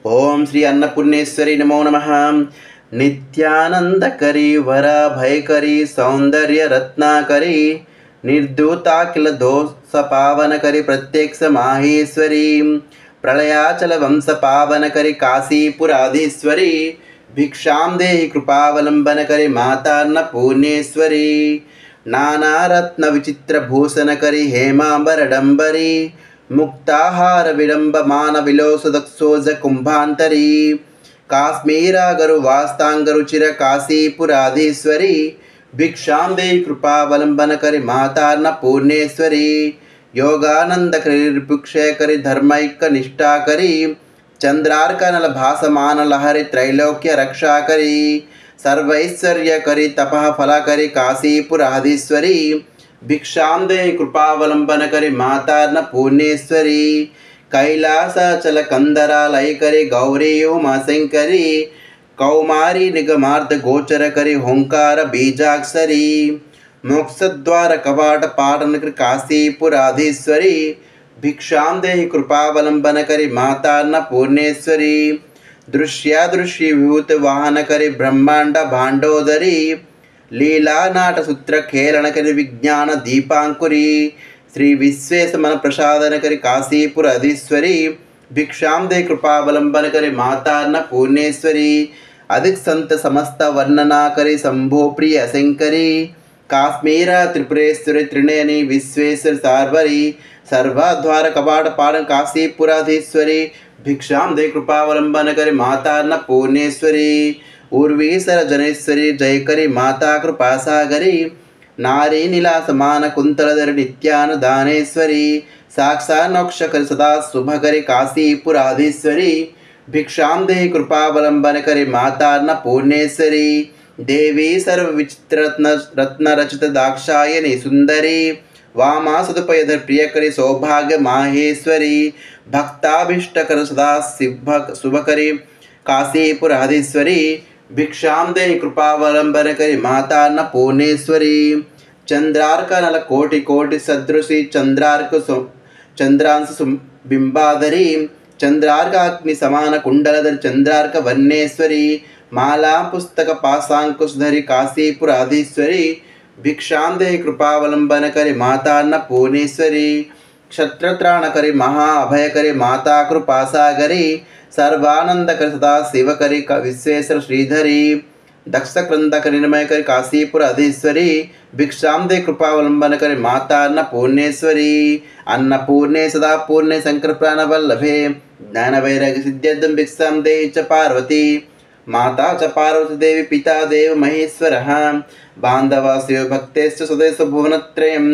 ओम श्री अन्नपूर्णेश्वरी नमो नमः। नित्यानंदकरी वरा भयकरी सौंदर्य रत्नाकरी निर्दूताखिल दोष पावनकरी प्रत्यक्ष माहेश्वरी प्रलयाचल वंश पावनकरी काशीपुराधीश्वरी भिक्षां देहि कृपावलंबनकरी माता अन्नपूर्णेश्वरी नाना रत्न विचित्र भूषणकरी हेमांबरडंबरी मुक्ताहार विडंबमान विलोसदक्षोज कुंभांतरी काश्मीरागरु वास्तांगरुचिर काशीपुराधीश्वरी भिक्षां देहि कृपावलंबनकरी माता अन्नपूर्णेश्वरी योगानंद करी धर्मैक्य निष्ठाकरी चंद्रार्कनल भासमान लहरी त्रैलोक्य रक्षाकरी सर्वैश्वर्य करी तपः फलकरी काशीपुराधीश्वरी भिक्षां देहि कृपावलंबनकरी माता अन्नपूर्णेश्वरी कैलासाचल कंदरालयकरी गौरी उमाशंकरी कौमारी निगमार्थ गोचर करी होंकार बीजाक्षरी मोक्षद्वार कवाट पाटनकरी काशीपुराधीश्वरी भिक्षां देहि कृपावलंबनकरी माता अन्नपूर्णेश्वरी दृश्यादृश्य विभूत वाहनकरी ब्रह्मांड भांडोदरी लीला नाट सूत्र खेलनकरी विज्ञान दीपांकुरी श्री विश्वेश मन प्रसादनकरी काशीपुराधीश्वरी भिक्षां देहि कृपावलंबनकरी माता अन्नपूर्णेश्वरी अधिक संत समस्त वर्णना करी शंभो प्रिय शंकरी काश्मीर त्रिपुरेश्वरी त्रिनयनी विश्वेश्वर सार्वरी सर्वाद्वार कवाट पाटन काशीपुराधीश्वरी भिक्षां देहि कृपावलंबनकरी माता अन्नपूर्णेश्वरी उर्वीसर जनेश्वरी जयकरी माता कृपासागरी नारी नीला समान कुंतलधर नित्यानुदानेश्वरी साक्षान्नोक्षकरी सदा शुभकरी काशीपुराधीश्वरी भिक्षां देहि कृपावलंबनकरी माता अन्नपूर्णेश्वरी देवी सर्व विचित्र रत्न रचित दाक्षायणी सुंदरी वामा सदुपयधर प्रियकरी सौभाग्य माहेश्वरी भक्ताभीष्टकर सदा शुभकरी काशीपुराधीश्वरी भिक्षां देहि कृपावलंबनकरी माता अन्नपूर्णेश्वरी चंद्रार्कनल कोटि कोटि सदृशी चंद्रांश बिंबाधरी चंद्रार्काग्नि समान कुंडलधर चंद्रार्क वर्णेश्वरी माला पुस्तक पाशांकुशधरी काशीपुराधीश्वरी भिक्षां देहि कृपावलंबनकरी माता अन्नपूर्णेश्वरी क्षत्रत्राणकरी महा अभयकरी माता कृपासागरी सर्वानंदकरी सदा शिवकरी विश्वेश्वर श्रीधरी दक्षक्रंदकरी निर्मयकरी काशीपुराधीश्वरी भिक्षां देहि कृपावलंबनकरी माता अन्नपूर्णेश्वरी अन्नपूर्णे सदा पूर्णे शंकर प्राणवल्लभे ज्ञान वैराग्य सिद्ध्यर्थं भिक्षां देहि च पार्वती माता च पार्वती देवी पिता देव महेश्वरः बान्धवा शिव भक्तेश्च सदैव भुवनत्रयम्।